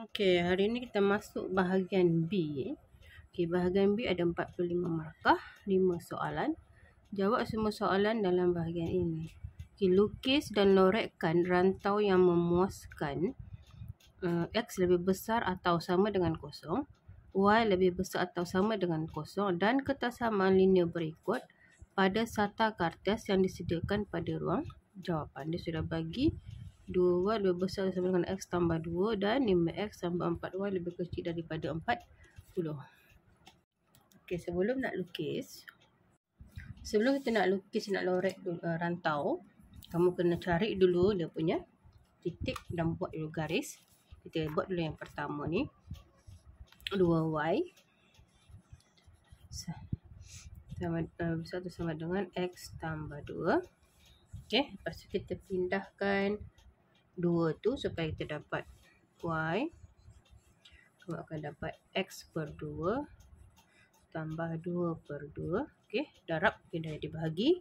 Okey, hari ini kita masuk bahagian B. Okey, bahagian B ada 45 markah, 5 soalan. Jawab semua soalan dalam bahagian ini. Okey, lukis dan lorekkan rantau yang memuaskan. X lebih besar atau sama dengan kosong, Y lebih besar atau sama dengan kosong, dan ketersamaan linear berikut pada sata kertas yang disediakan pada ruang jawapan. Dia sudah bagi 2Y lebih besar sama dengan X tambah 2 dan 5X tambah 4Y lebih kecil daripada 40. Okey, sebelum kita nak lukis, nak lorek rantau, kamu kena cari dulu dia punya titik dan buat dulu garis. Kita buat dulu yang pertama ni, 2Y sama dengan X tambah 2. Okey, lepas tu kita pindahkan 2 tu supaya kita dapat Y. Kamu akan dapat X per 2 tambah 2 per 2. Okey, darab pindah dibahagi.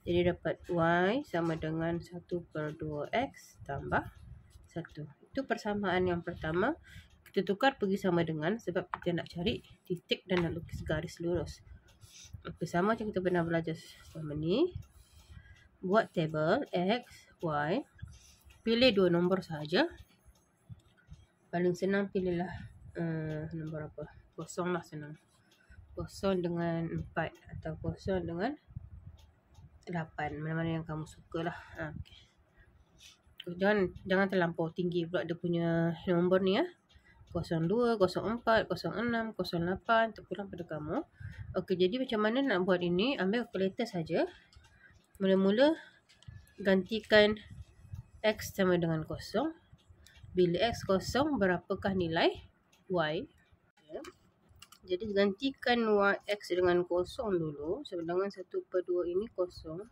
Jadi dapat Y sama dengan 1 per 2X tambah 1. Itu persamaan yang pertama. Kita tukar pergi sama dengan sebab kita nak cari titik dan nak lukis garis lurus. Okey, sama macam kita pernah belajar selama ni. Buat tabel X, Y. Pilih 2 nombor saja. Paling senang pilihlah nombor apa? Kosong lah senang. 0 dengan 4 atau 0 dengan 8. Mana-mana yang kamu suka lah. Okay. Jangan terlampau tinggi pula dia punya nombor ni ya. 02, 04, 06, 08 terpulang pada kamu. Okey, jadi macam mana nak buat ini? Ambil kalkulator saja. Mula-mula gantikan X sama dengan 0. Bila X kosong, berapakah nilai Y? Ya. Jadi gantikan X dengan 0 dulu. Sedangkan 1 per 2 ini 0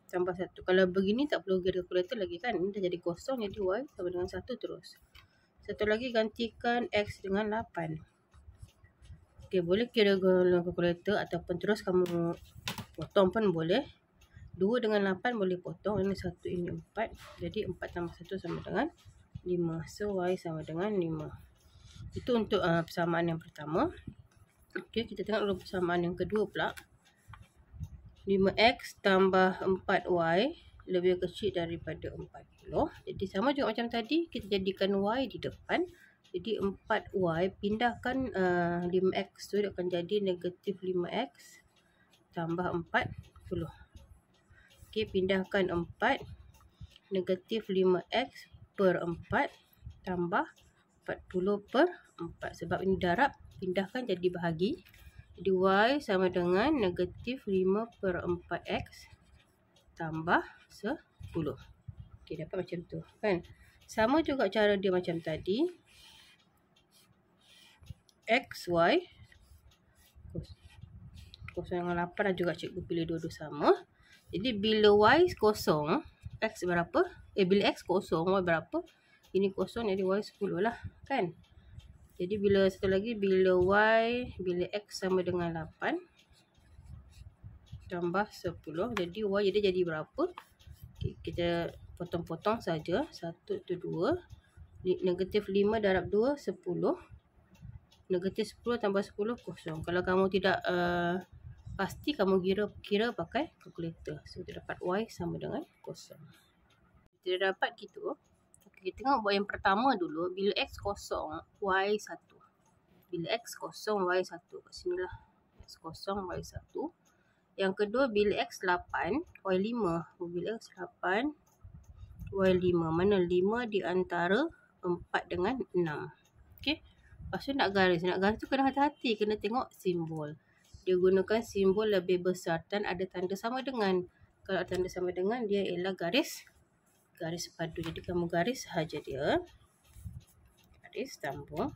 tambah 1. Kalau begini tak perlu guna kalkulator lagi kan. Ini dah jadi 0, jadi Y sama dengan 1 terus. Satu lagi gantikan X dengan 8. Okey, boleh kira guna kalkulator ataupun terus kamu potong pun boleh. 2 dengan 8 boleh potong. Ini 1, ini 4. Jadi 4 tambah 1 sama dengan 5. So Y sama dengan 5. Itu untuk persamaan yang pertama. Okey, kita tengok dulu persamaan yang kedua pula. 5X tambah 4Y lebih kecil daripada 40. Jadi sama juga macam tadi. Kita jadikan Y di depan. Jadi 4Y pindahkan 5X tu akan jadi negatif 5X tambah 40. Okey, pindahkan 4. Negatif 5X per 4 tambah 40 per 4. Sebab ini darab, pindahkan jadi bahagi. Jadi Y sama dengan negatif 5 per 4X tambah 10. Okey, dapat macam tu kan. Sama juga cara dia macam tadi. X, Y 0 dengan 8 juga cikgu pilih dua-dua sama. Jadi bila Y kosong, X berapa? Bila X kosong, Y berapa? Ini kosong, jadi Y 10 lah kan. Jadi bila satu lagi, bila X sama dengan 8 tambah 10, jadi Y jadi berapa? Okay, kita potong-potong saja. 1 tu 2. Negatif 5 darab 2, 10. Negatif 10 tambah 10, kosong. Kalau kamu tidak pasti, kamu kira pakai kalkulator. So, kita dapat Y sama dengan 0. Kita dapat gitu. Kita tengok buat yang pertama dulu. Bila X kosong, Y 1. Bila X kosong, Y 1. Kat sini lah. X kosong, Y 1. Yang kedua, bila X 8, Y 5. Bila X 8, Y 5. Mana 5 di antara 4 dengan 6. Okey. Lepas tu nak garis. Nak garis tu kena hati-hati. Kena tengok simbol. Dia gunakan simbol lebih besar dan ada tanda sama dengan. Kalau tanda sama dengan, dia ialah garis padu. Jadi kamu garis sahaja dia. Garis sambung.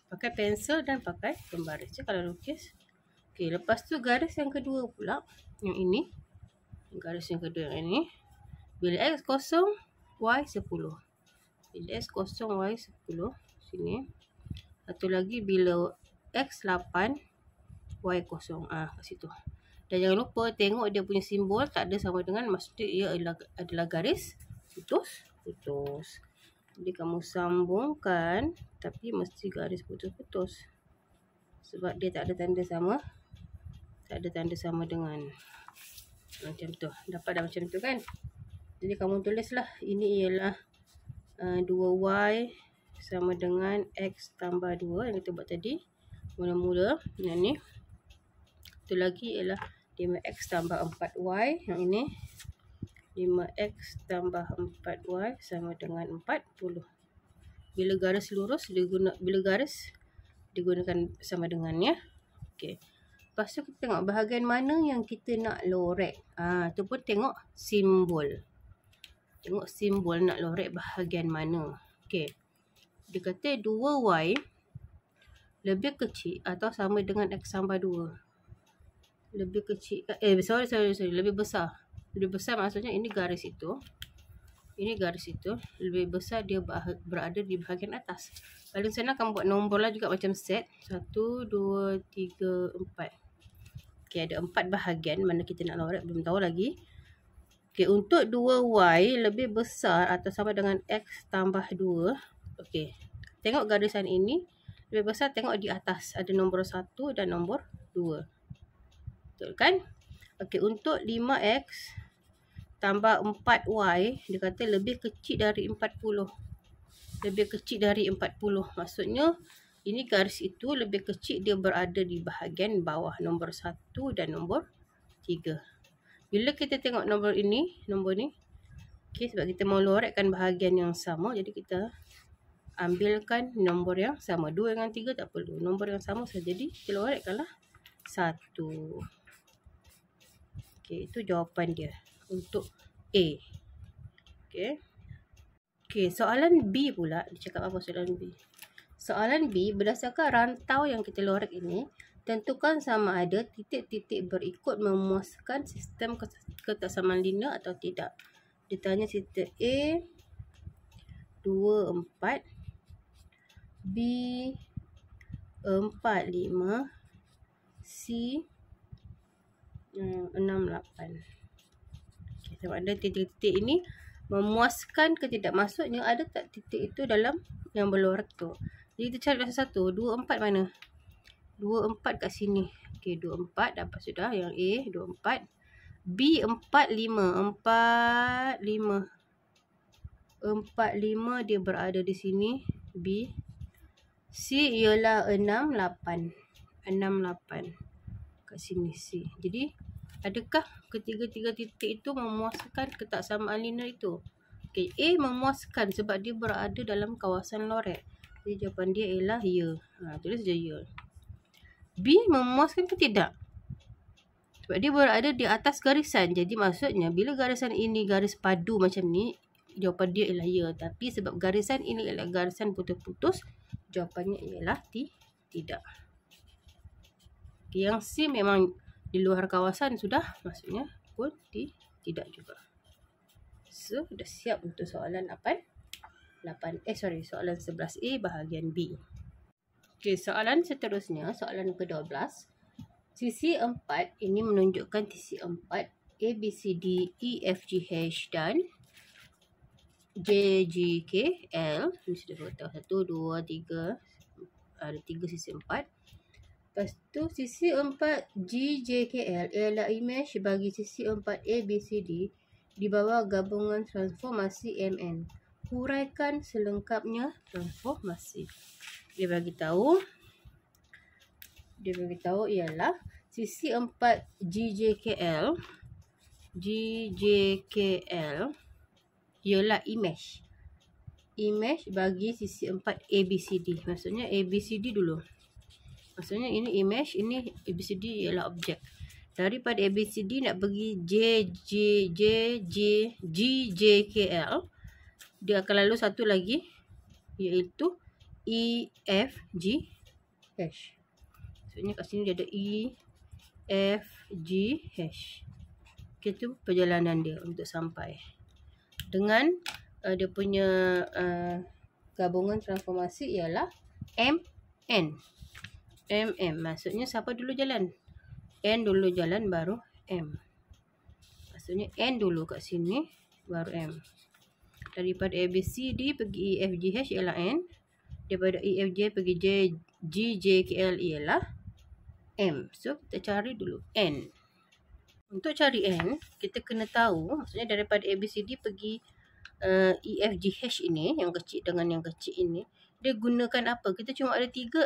Pakai pensel dan pakai pembaris je kalau lukis. Okey, lepas tu garis yang kedua pula. Yang ini. Garis yang kedua yang ini. Bila X kosong, Y 10. Bila X kosong, Y 10. Sini. Satu lagi bila X 8, Y kosong. Kat situ. Dan jangan lupa tengok dia punya simbol tak ada sama dengan, maksudnya ia adalah garis putus. putus-putus. Jadi kamu sambungkan, tapi mesti garis putus-putus. Sebab dia tak ada tanda sama. Tak ada tanda sama dengan macam tu. Dapat dah macam tu kan? Jadi kamu tulislah. Ini ialah 2y sama dengan x tambah 2 yang kita buat tadi. Mula-mula. Yang ni. Itu lagi ialah 5x tambah 4y. Yang ini 5x tambah 4y sama dengan 40. Bila garis lurus digunakan sama dengannya. Okey. Lepas tu kita tengok bahagian mana yang kita nak lorek. Tu pun tengok simbol. Tengok simbol nak lorek bahagian mana. Okey. Dia kata 2y lebih kecil atau sama dengan x tambah 2. Lebih kecil. Sorry. Lebih besar. Lebih besar maksudnya ini garis itu. Ini garis itu. Lebih besar dia berada di bahagian atas. Paling senang kamu buat nombor lah juga macam set. 1, 2, 3, 4. Okey, ada 4 bahagian mana kita nak lorek. Belum tahu lagi. Okey, untuk 2y lebih besar atau sama dengan x tambah 2. Okey, tengok garisan ini. Lebih besar tengok di atas. Ada nombor 1 dan nombor 2. Betul kan? Okey, untuk 5x tambah 4y, dia kata lebih kecil dari 40. Lebih kecil dari 40. Maksudnya, ini garis itu lebih kecil, dia berada di bahagian bawah. Nombor 1 dan nombor 3. Bila kita tengok nombor ni. Okay, sebab kita mau lorekkan bahagian yang sama. Jadi, kita ambilkan nombor yang sama. 2 dengan 3 tak perlu. Nombor yang sama saja. Jadi, kita lorekkanlah 1. Okay, itu jawapan dia. Untuk A. Okay, soalan B pula. Dia cakap apa soalan B? Soalan B, berdasarkan rantau yang kita lorek ini, tentukan sama ada titik-titik berikut memuaskan sistem ketaksamaan linear atau tidak. Dia tanya titik A, 2, 4. B, 4, 5. C, 6, 8. Sama ada titik-titik ini memuaskan ke tidak. Maksudnya ada tak titik itu dalam yang berlorek tu. Jadi kita cari satu-satu. 2, 4 mana? 2, 4 kat sini. Okey, 2, 4 dapat sudah. Yang A, 2, 4. B, 4, 5. 4, 5. 4, 5 dia berada di sini. B. C ialah 6, 8. 6, 8. Kat sini C. Jadi adakah ketiga-tiga titik itu memuaskan ketaksamaan linear itu? Okey, A memuaskan sebab dia berada dalam kawasan lorek. Jadi jawapan dia ialah ya. Tulis je ya. B memuaskan ke tidak? Sebab dia berada di atas garisan. Jadi maksudnya bila garisan ini garis padu macam ni, jawapan dia ialah ya. Tapi sebab garisan ini ialah garisan putus-putus, jawapannya ialah tidak. Okay, yang C memang di luar kawasan sudah, maksudnya pun tidak juga. So, dah siap untuk soalan soalan 11A bahagian B. Okey, soalan seterusnya, soalan ke-12. Sisi 4 ini menunjukkan sisi 4 A, B, C, D, E, F, G, H dan J, G, K, L. Ini sudah tahu 1, 2, 3. Ada 3 sisi 4. Lepas tu sisi 4 G, J, K, L ialah imej bagi sisi 4 A, B, C, D di bawah gabungan transformasi MN. Huraikan selengkapnya transformasi. Dia bagi tahu ialah sisi 4 G, J, K, L ialah imej bagi sisi 4 A, B, C, D. Maksudnya A, B, C, D dulu. Maksudnya ini image, ini ABCD ialah objek. Daripada ABCD nak pergi GJKL, dia akan lalu satu lagi, iaitu EFGH. Maksudnya kat sini dia ada EFGH. Itu perjalanan dia untuk sampai. Dengan dia punya gabungan transformasi ialah MN. Maksudnya siapa dulu jalan? N dulu jalan baru M. Maksudnya N dulu kat sini baru M. Daripada ABCD pergi EFGH ialah N. Daripada EFG pergi GJKL ialah M. So kita cari dulu N. Untuk cari N, kita kena tahu, maksudnya daripada ABCD pergi EFGH ini, yang kecil dengan yang kecil ini, dia gunakan apa? Kita cuma ada 4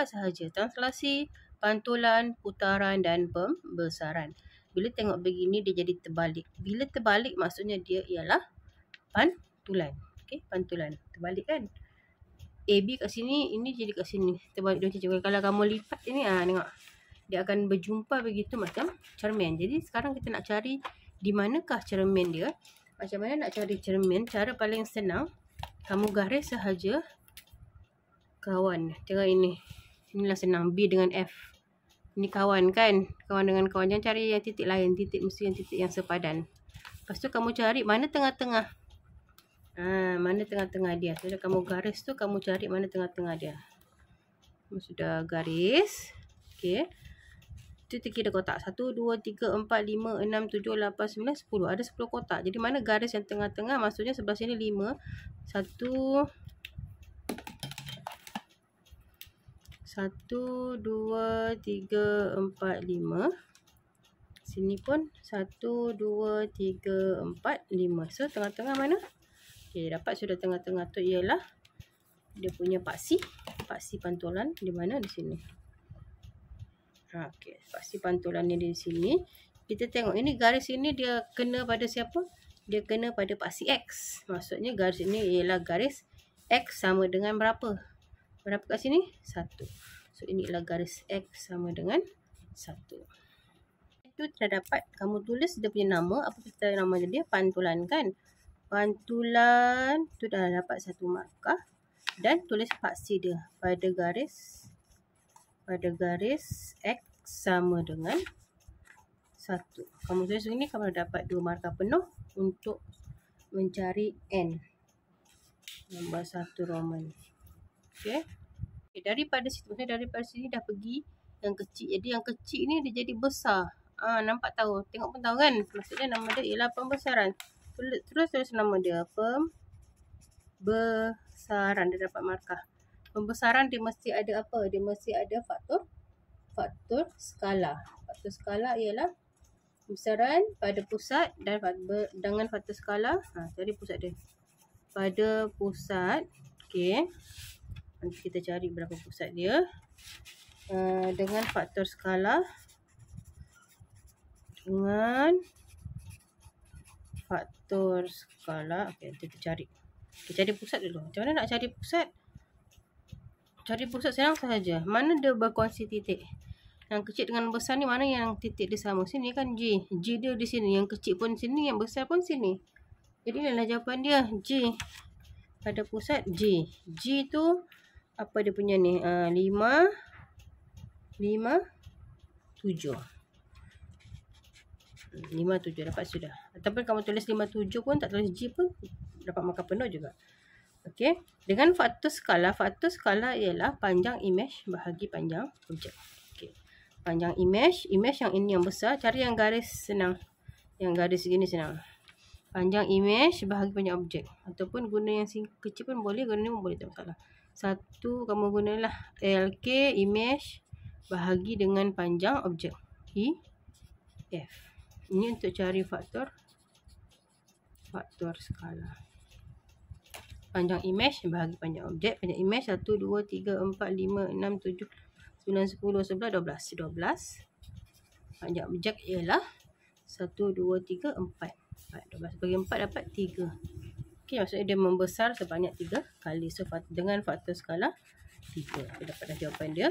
sahaja. Translasi, pantulan, putaran dan pembesaran. Bila tengok begini dia jadi terbalik. Bila terbalik maksudnya dia ialah pantulan. Okey, pantulan. Terbalik kan? AB kat sini, ini jadi kat sini. Terbalik dia macam. Kalau kamu lipat ini, tengok. Dia akan berjumpa begitu macam cermin. Jadi sekarang kita nak cari di manakah cermin dia. Macam mana nak cari cermin? Cara paling senang, kamu garis sahaja kawan. Tengok ini. Inilah senang. B dengan F. Ini kawan kan? Kawan dengan kawan. Jangan cari yang titik lain. Titik mesti yang titik yang sepadan. Lepas tu kamu cari mana tengah-tengah. Mana tengah-tengah dia. Sudah kamu garis tu, kamu cari mana tengah-tengah dia. Kamu sudah garis. Okey. Itu kira kotak. 1, 2, 3, 4, 5, 6, 7, 8, 9, 10. Ada 10 kotak. Jadi mana garis yang tengah-tengah? Maksudnya sebelah sini 5. 1, 2, 3, 4, 5. Sini pun 1, 2, 3, 4, 5. So tengah-tengah mana? Okey, dapat sudah tengah-tengah tu ialah dia punya paksi pantulan di mana? Di sini. Okey, paksi pantulannya di sini. Kita tengok ini garis ini dia kena pada siapa? Dia kena pada paksi X. Maksudnya garis ini ialah garis X sama dengan berapa? Berapa kat sini? 1. So ini ialah garis X sama dengan 1. Itu terdapat. Kamu tulis dia punya nama. Apa kita nama dia? Pantulan kan? Pantulan tu dah dapat 1 markah. Dan tulis paksi dia pada garis X sama dengan 1. Kamu tulis ini, kamu dapat 2 markah penuh untuk mencari N. Nombor 1 Roman. Okey. Daripada sini dah pergi yang kecil. Jadi yang kecil ni dia jadi besar. Nampak tahu. Tengok pun tahu kan. Maksudnya nama dia ialah pembesaran. Terus nama dia pembesaran. Dia dapat markah. Pembesaran dia mesti ada apa? Dia mesti ada faktor skala. Faktor skala ialah besaran pada pusat dan dengan faktor skala. Cari pusat dia. Pada pusat. Okey. Nanti kita cari berapa pusat dia. Dengan faktor skala. Okey, kita cari. Kita cari pusat dulu. Macam mana nak cari pusat? Cari pusat senang sahaja. Mana dia berkongsi titik? Yang kecil dengan besar ni mana yang titik dia sama? Sini kan G. G dia di sini. Yang kecil pun sini. Yang besar pun sini. Jadi inilah jawapan dia. G. Pada pusat G. G tu apa dia punya ni? 5, 7. 5, 7 dapat sudah. Ataupun kamu tulis 5, 7 pun tak tulis G pun dapat markah penuh juga. Okey. Dengan faktor skala ialah panjang imej bahagi panjang objek. Okey. Panjang imej yang ini yang besar, cari yang garis senang. Yang garis segini senang. Panjang imej bahagi panjang objek. Ataupun guna yang kecil pun boleh, guna ni pun boleh, tak masalah. 1 kamu gunalah LK imej bahagi dengan panjang objek. F. Ini untuk cari faktor skala. Panjang imej bahagi panjang objek. Panjang imej 1, 2, 3, 4, 5, 6, 7, 9, 10, 11, 12. Panjang objek ialah 1, 2, 3, 4. 12 bagi 4 dapat 3. Okey, maksudnya dia membesar sebanyak 3 kali. So dengan faktor skala 3. Kita dapat dah jawapan dia.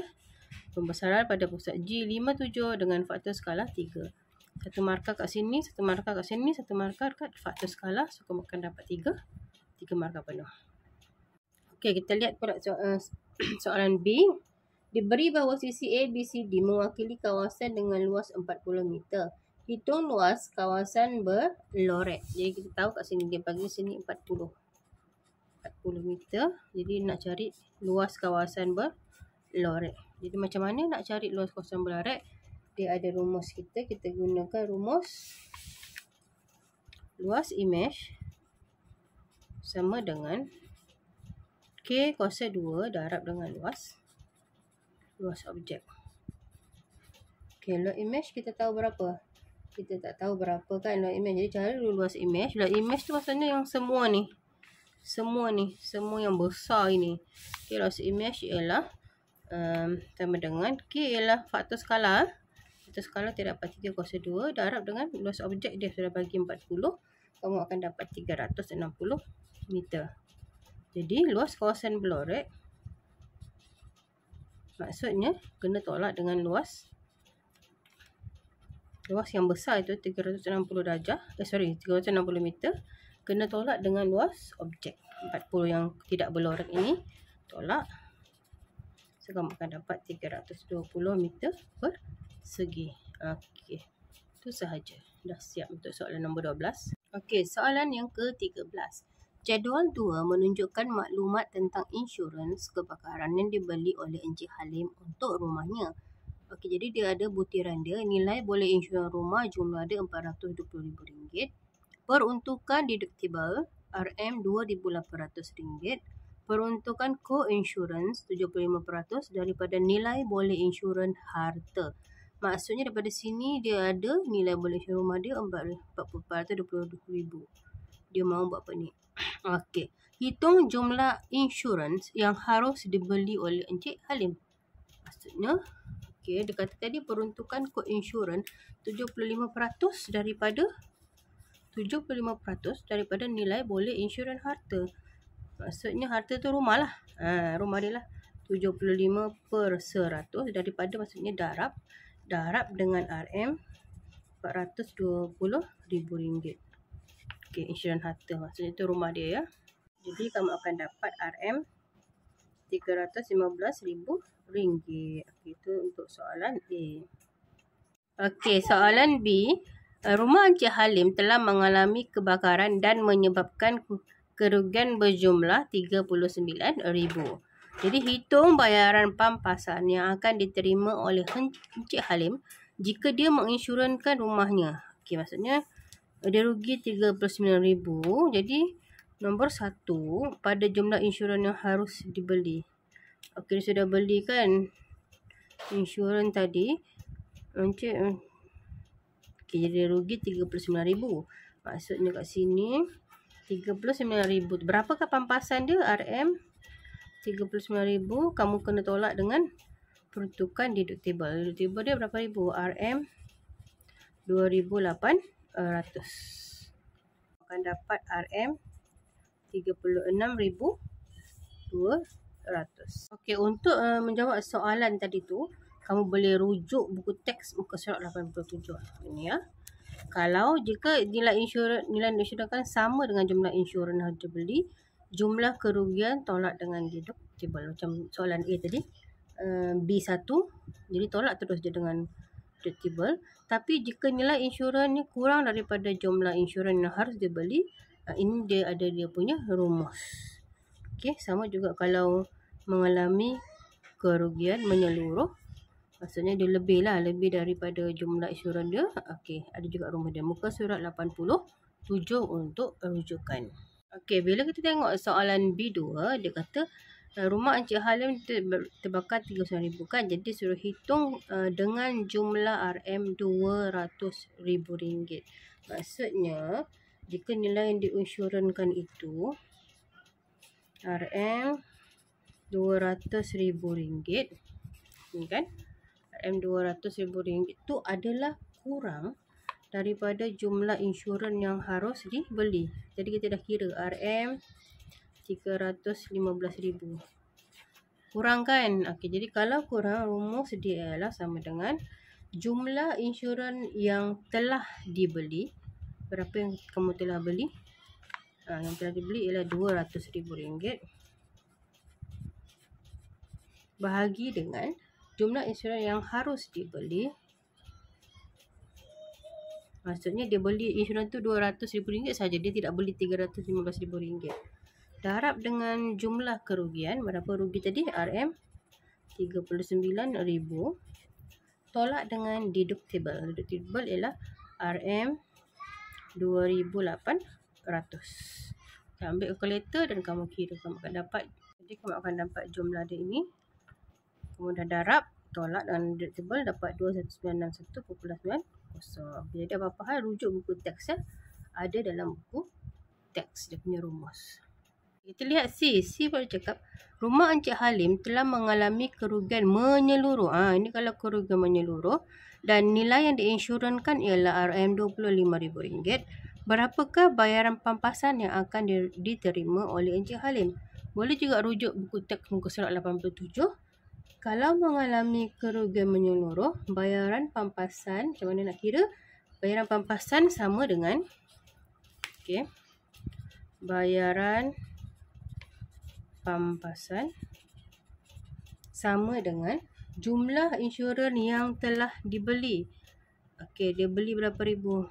Pembesaran pada pusat G 5, 7 dengan faktor skala 3. 1 markah kat sini, 1 markah kat sini, 1 markah kat faktor skala. So kamu akan dapat 3 markah penuh. Okey, kita lihat pula soalan B. Diberi bahawa sisi ABCD mewakili kawasan dengan luas 40 meter. Hitung luas kawasan berlorek. Jadi kita tahu kat sini dia bagi sini 40 meter. Jadi nak cari luas kawasan berlorek. Jadi macam mana nak cari luas kawasan berlorek? Dia ada rumus kita. Kita gunakan rumus luas imej sama dengan K kuasa 2 darab dengan luas objek. Okay, load image kita tahu berapa? Kita tak tahu berapa kan load image. Jadi cara dulu luas image. Load image tu maksudnya yang semua ni. Semua yang besar ini. Okay, luas image ialah sama dengan K ialah faktor skala. Faktor skala tidak dapat 3 kuasa 2 darab dengan luas objek dia sudah bagi 40. Kamu akan dapat 360 meter. Jadi luas kawasan Blorek maksudnya kena tolak dengan luas yang besar itu 360 darjah. 360 meter. Kena tolak dengan luas objek 40 yang tidak berlorek ini. Tolak. So kamu akan dapat 320 meter persegi. Okey. Itu sahaja. Dah siap untuk soalan nombor 12. Okey, soalan yang ke-13. Jadual 2 menunjukkan maklumat tentang insurans kebakaran yang dibeli oleh Encik Halim untuk rumahnya. Okey, jadi dia ada butiran dia. Nilai boleh insurans rumah jumlah dia RM420,000. Peruntukan deductible RM2,800. Peruntukan co-insurance 75% daripada nilai boleh insurans harta. Maksudnya daripada sini dia ada nilai boleh insurans rumah dia RM420,000. Dia mahu buat apa ni? Okey. Hitung jumlah insurans yang harus dibeli oleh Encik Halim. Maksudnya, okey, dia kata tadi peruntukan co-insurans 75% daripada nilai boleh insurans harta. Maksudnya harta tu rumah lah. Rumah dia lah. 75% daripada maksudnya darab dengan RM420,000. Okey, insurans harta maksudnya itu rumah dia ya. Jadi kamu akan dapat RM315,000. Okey, itu untuk soalan A. Okey, soalan B. Rumah Encik Halim telah mengalami kebakaran dan menyebabkan kerugian berjumlah RM39,000. Jadi hitung bayaran pampasan yang akan diterima oleh Encik Halim jika dia menginsurankan rumahnya. Okey, maksudnya dia rugi RM39,000. Jadi nombor 1 pada jumlah insurans yang harus dibeli. Okey, sudah beli kan insurans tadi. Okey, jadi rugi RM39,000. Maksudnya kat sini RM39,000. Berapakah pampasan dia? RM39,000. Kamu kena tolak dengan peruntukan deductible. Deductible dia berapa ribu? RM2,800. Akan dapat RM36,200. Okey, untuk menjawab soalan tadi tu, kamu boleh rujuk buku teks muka surat 87. Ini ya. Kalau jika nilai insurans kan sama dengan jumlah insurans yang dibeli, jumlah kerugian tolak dengan deductible. Macam soalan A tadi, B1, jadi tolak terus je dengan deductible. Tapi jika nilai insurans ni kurang daripada jumlah insurans yang harus dibeli, ini dia ada dia punya rumus. Okey, sama juga kalau mengalami kerugian menyeluruh, maksudnya dia lebih daripada jumlah insurans dia. Okey, ada juga rumus dia. Muka surat 87 untuk rujukan. Okey, bila kita tengok soalan B2, dia kata rumah Encik Halim terbakar RM39,000 kan. Jadi suruh hitung dengan jumlah RM200,000. Maksudnya jika nilai yang diinsurankan itu RM200,000, ni kan, RM200,000 itu adalah kurang daripada jumlah insurans yang harus dibeli. Jadi kita dah kira RM315,000. Kurang kan? Okey, jadi kalau kurang, rumus dia ialah sama dengan jumlah insurans yang telah dibeli. Berapa yang kamu telah beli? Yang telah dibeli ialah RM200,000 bahagi dengan jumlah insurans yang harus dibeli. Maksudnya dia beli insurans tu RM200,000 saja, dia tidak beli RM315,000. Darab dengan jumlah kerugian, berapa rugi tadi? RM39,000. Tolak dengan deductible. Deductible ialah RM2,800. Ambil kalkulator dan kamu kira. Kamu akan dapat. Jadi kamu akan dapat jumlah dia ini. Kamu dah darab, tolak dengan deduct table, dapat 21961.90. Jadi apa-apa hal rujuk buku teks ada dalam buku teks dia punya rumus. Kita lihat C. C baru cakap rumah Encik Halim telah mengalami kerugian menyeluruh. Ini kalau kerugian menyeluruh dan nilai yang diinsurankan ialah RM25,000. Berapakah bayaran pampasan yang akan diterima oleh Encik Halim? Boleh juga rujuk buku teks muka surat 87. Kalau mengalami kerugian menyeluruh, bayaran pampasan, macam mana nak kira? Bayaran pampasan sama dengan bayaran pampasan sama dengan jumlah insurans yang telah dibeli. Dia beli berapa ribu?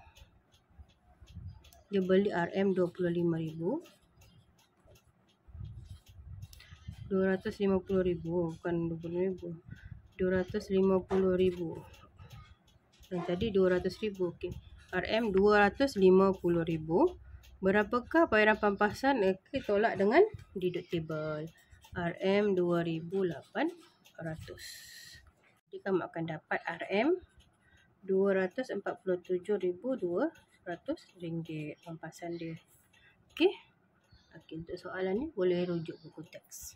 Dia beli RM25,000. 250,000, bukan 25,000. 250,000. Dan tadi 200,000. RM 250,000. Berapakah bayaran pampasan? Tolak dengan deduct table. RM 2,800. Jadi kamu akan dapat RM RM247,200 pampasan dia. Untuk soalan ni boleh rujuk buku teks.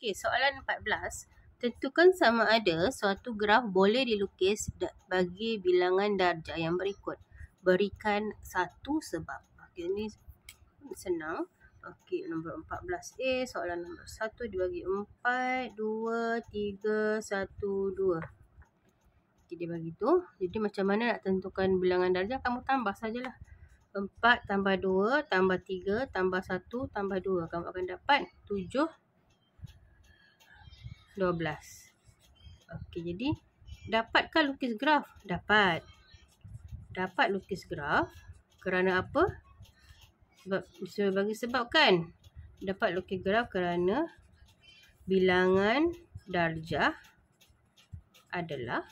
Soalan 14. Tentukan sama ada suatu graf boleh dilukis bagi bilangan darjah yang berikut. Berikan satu sebab. Ini senang. Nombor 14A, soalan nombor 1 dibagi 4, 2, 3, 1, 2. Dia bagi tu. Jadi macam mana nak tentukan bilangan darjah? Kamu tambah sajalah. 4 tambah 2 tambah 3 tambah 1 tambah 2. Kamu akan dapat 7, 12. Jadi dapatkah lukis graf? Dapat lukis graf. Kerana apa? Bagi sebab kan. Dapat lukis graf kerana bilangan darjah adalah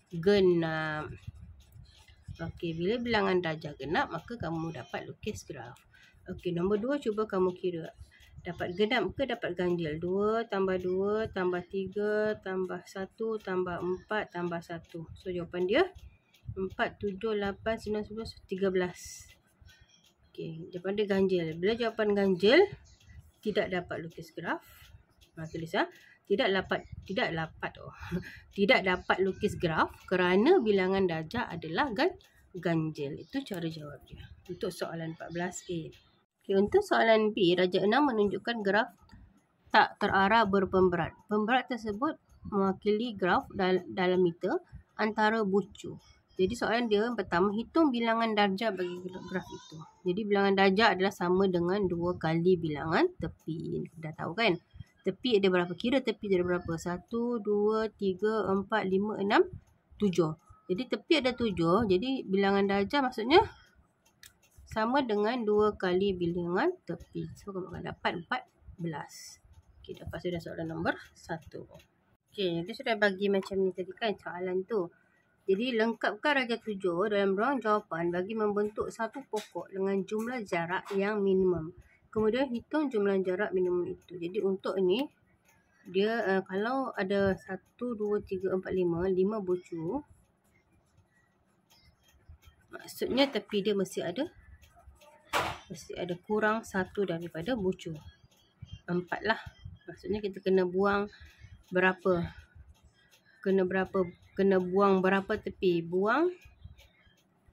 genap. Bila bilangan darjah genap, maka kamu dapat lukis graf. Nombor 2 cuba kamu kira. Dapat genap ke dapat ganjil? 2 tambah 2 tambah 3 tambah 1 tambah 4 tambah 1. So jawapan dia 4, 7, 8, 9, 11, 13. Jawapan dia ganjil. Bila jawapan ganjil, tidak dapat lukis graf. Tulis tidak dapat lukis graf kerana bilangan darjah adalah ganjil. Itu cara jawab dia untuk soalan 14A. Untuk soalan B, darjah 6 menunjukkan graf tak terarah berpemberat. Pemberat tersebut mewakili graf dalam meter antara bucu. Jadi soalan dia pertama, hitung bilangan darjah bagi graf itu. Jadi bilangan darjah adalah sama dengan 2 kali bilangan tepi. Dah tahu kan? Tepi ada berapa? Kira tepi ada berapa? 1, 2, 3, 4, 5, 6, 7. Jadi tepi ada 7. Jadi bilangan darjah maksudnya sama dengan 2 kali bilangan tepi. So kamu akan dapat 14. Dapat sudah soalan nombor 1. Dia sudah bagi macam ni tadi kan soalan tu. Jadi lengkapkan darjah 7 dalam ruang jawapan bagi membentuk satu pokok dengan jumlah jarak yang minimum. Kemudian hitung jumlah jarak minimum itu. Jadi untuk ini dia kalau ada 1, 2, 3, 4, 5 bucu. Maksudnya tepi dia mesti ada kurang 1 daripada bucu. 4 lah. Maksudnya kita kena buang berapa? Kena buang berapa tepi? Buang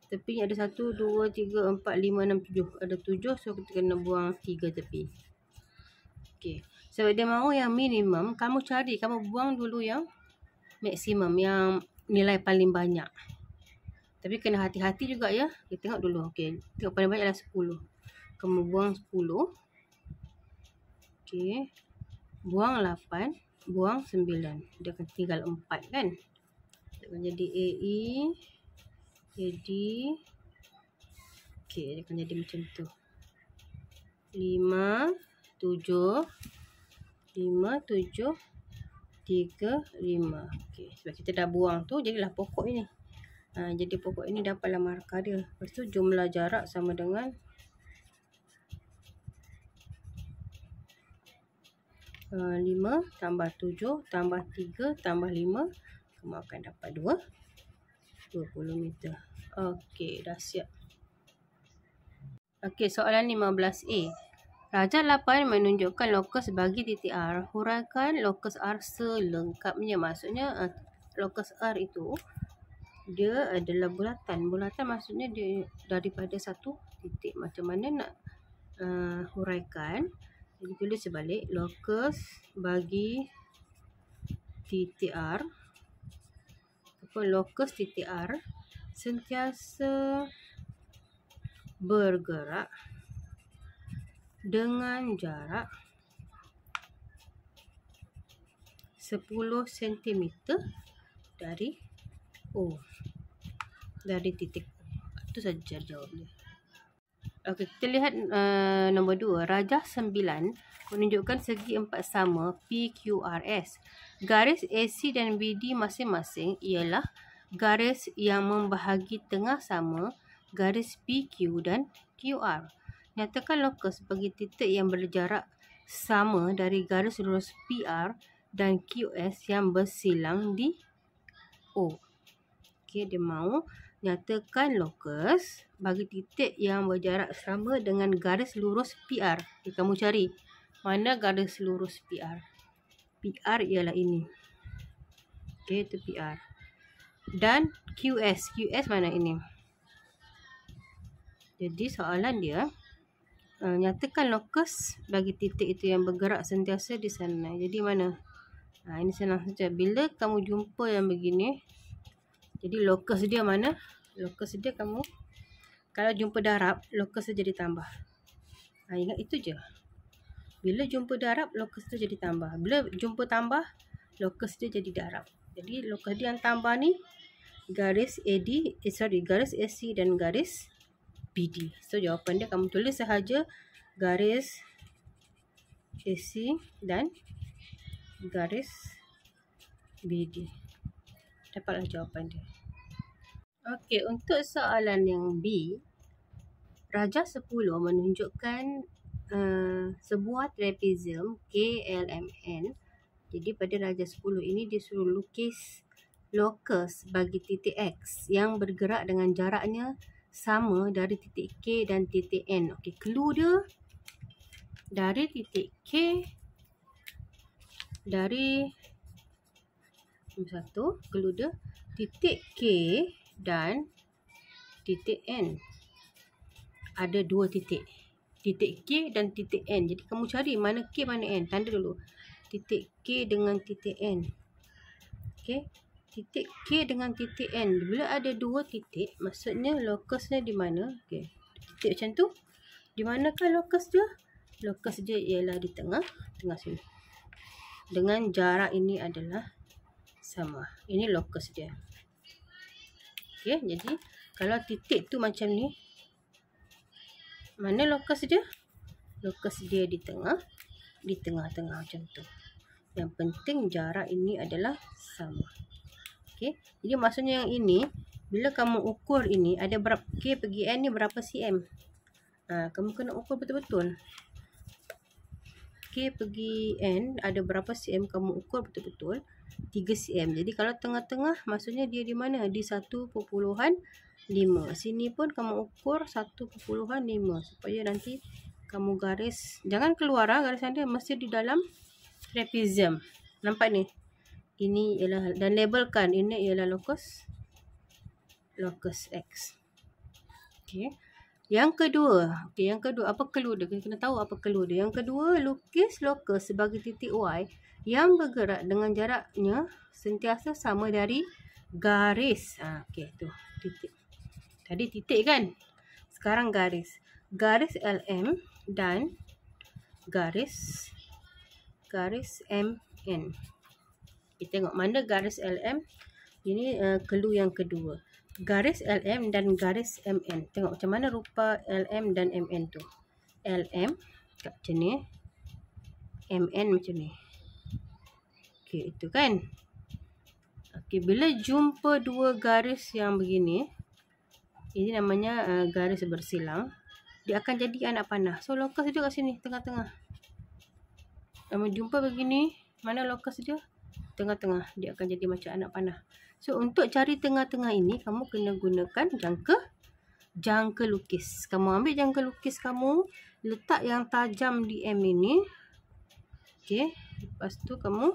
tepi ada 1, 2, 3, 4, 5, 6, 7. Ada 7, so kita kena buang 3 tepi. Sebab dia mahu yang minimum, kamu buang dulu yang maksimum, yang nilai paling banyak. Tapi kena hati-hati juga ya. Kita tengok dulu. Tengok paling banyak adalah 10. Kamu buang 10. Buang 8. Buang 9. Dia akan tinggal 4 kan. Dia akan jadi AE. AD. Dia akan jadi macam tu. 5, 7. 5, 7. 3, 5. Sebab kita dah buang tu, jadilah pokok ini. Jadi pokok ini dapatlah markah dia. Lepas tu jumlah jarak sama dengan 5 tambah 7 tambah 3 tambah 5. Kamu akan dapat 20 meter. Okey, dah siap. Okey, soalan 15A. Raja 8 menunjukkan lokus bagi titik R. Huraikan lokus R selengkapnya. Maksudnya lokus R itu dia adalah bulatan. Bulatan maksudnya dia daripada satu titik. Macam mana nak huraikan? Jadi tulis sebalik. Lokus bagi titik R ataupun lokus titik R sentiasa bergerak dengan jarak 10 cm dari O. Dari titik O. Itu saja jawabnya. Okey, kita lihat nombor 2. Rajah 9 menunjukkan segi empat sama PQRS. Garis AC dan BD masing-masing ialah garis yang membahagi tengah sama garis PQ dan QR. Nyatakan lokus bagi titik yang berjarak sama dari garis lurus PR dan QS yang bersilang di O. Okey, dia mahu nyatakan lokus bagi titik yang berjarak sama dengan garis lurus PR. Okay, kamu cari mana garis lurus PR. PR ialah ini. Okey, itu PR. Dan QS. QS mana ini? Jadi soalan dia, nyatakan lokus bagi titik itu yang bergerak sentiasa di sana. Jadi mana? Ini senang saja. Bila kamu jumpa yang begini, jadi lokus dia mana? Lokus dia kamu, kalau jumpa darab, lokus dia jadi tambah. Ingat itu je. Bila jumpa darab, lokus dia jadi tambah. Bila jumpa tambah, lokus dia jadi darab. Jadi lokus dia yang tambah ni, garis garis AC dan garis BD. So jawapan dia kamu tulis sahaja garis AC dan garis BD. Dapatlah jawapan dia. Okey, untuk soalan yang B, Rajah 10 menunjukkan sebuah trapezium KLMN. Jadi pada Rajah 10 ini dia suruh lukis lokus bagi titik X yang bergerak dengan jaraknya sama dari titik K dan titik N. Okey, clue dia dari titik K, dari satu, clue dia titik K dan titik N. Ada dua titik. Titik K dan titik N. Jadi kamu cari mana K mana N. Tanda dulu. Titik K dengan titik N. Okey. Titik K dengan titik N. Bila ada dua titik, maksudnya lokusnya di mana? Okey. Titik macam tu. Di manakah lokus dia? Lokus dia ialah di tengah sini. Dengan jarak ini adalah sama. Ini lokus dia. Okey, jadi kalau titik tu macam ni, mana lokus dia? Lokus dia di tengah-tengah macam tu. Yang penting jarak ini adalah sama. Okey, jadi maksudnya yang ini, bila kamu ukur ini, ada berapa K pergi N ni berapa cm? Kamu kena ukur betul-betul. K pergi N ada berapa cm, kamu ukur betul-betul. 3 cm. Jadi kalau tengah-tengah, maksudnya dia di mana? Di 1.5. Sini pun kamu ukur 1.5 supaya nanti kamu garis, jangan keluar garisan dia, mesti di dalam trapezium. Nampak ni? Ini ialah, dan labelkan ini ialah lokus X. Okey. Yang kedua, apa clue dia? Kita kena tahu apa clue dia. Yang kedua, lukis lokus sebagai titik Y yang bergerak dengan jaraknya sentiasa sama dari garis. Okey, tu titik. Tadi titik kan? Sekarang garis. Garis LM dan garis MN. Kita tengok mana garis LM. Ini clue yang kedua. Garis LM dan garis MN. Tengok macam mana rupa LM dan MN tu. LM macam ni. MN macam ni. Okey, itu kan. Okey, bila jumpa dua garis yang begini, ini namanya garis bersilang. Dia akan jadi anak panah. So lokus dia kat sini tengah-tengah. Kamu jumpa begini, mana lokus dia? Tengah-tengah. Dia akan jadi macam anak panah. So, untuk cari tengah-tengah ini, kamu kena gunakan jangka lukis. Kamu ambil jangka lukis kamu, letak yang tajam di M ini. Okey. Lepas tu kamu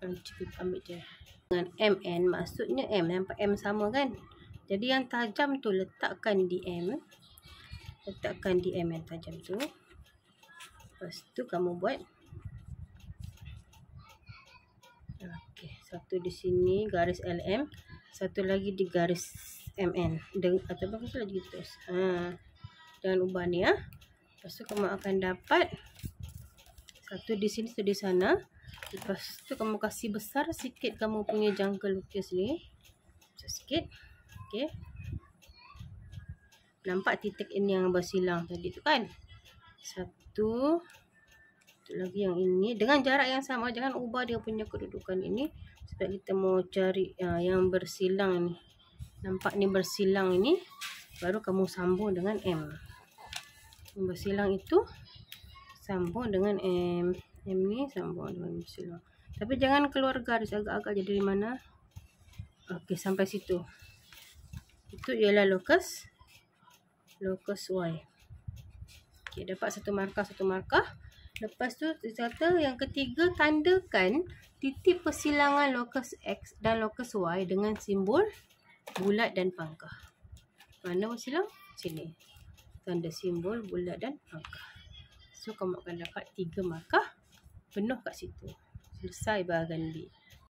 cukup ambil je. Dengan MN, maksudnya M. Nampak M sama kan? Jadi yang tajam tu letakkan di M. Letakkan di M yang tajam tu. Lepas tu kamu buat. Okey, satu di sini garis LM, satu lagi di garis MN. Atau bagus lagi terus. Jangan ubah ni ya. Lepas tu kamu akan dapat satu di sini, satu di sana. Lepas tu kamu kasih besar sikit kamu punya jangka lukis ni. Besar sikit. Okey. Nampak titik ini yang bersilang tadi tu kan? Satu. Satu lagi yang ini. Dengan jarak yang sama. Jangan ubah dia punya kedudukan ini. Sebab kita mau cari yang bersilang ni. Nampak ni bersilang ini. Baru kamu sambung dengan M. Yang bersilang itu. Sambung dengan M. M ni sambung dengan bersilang. Tapi jangan keluar garis. Agak-agak je dari mana. Okey, sampai situ. Itu ialah lokus Y. Okey, dapat satu markah. Lepas tu, kata yang ketiga, tandakan titik persilangan lokus X dan lokus Y dengan simbol bulat dan pangkah. Mana bersilang? Sini. Tanda simbol bulat dan pangkah. So, kamu akan dapat 3 markah penuh kat situ. Selesai bahagian B.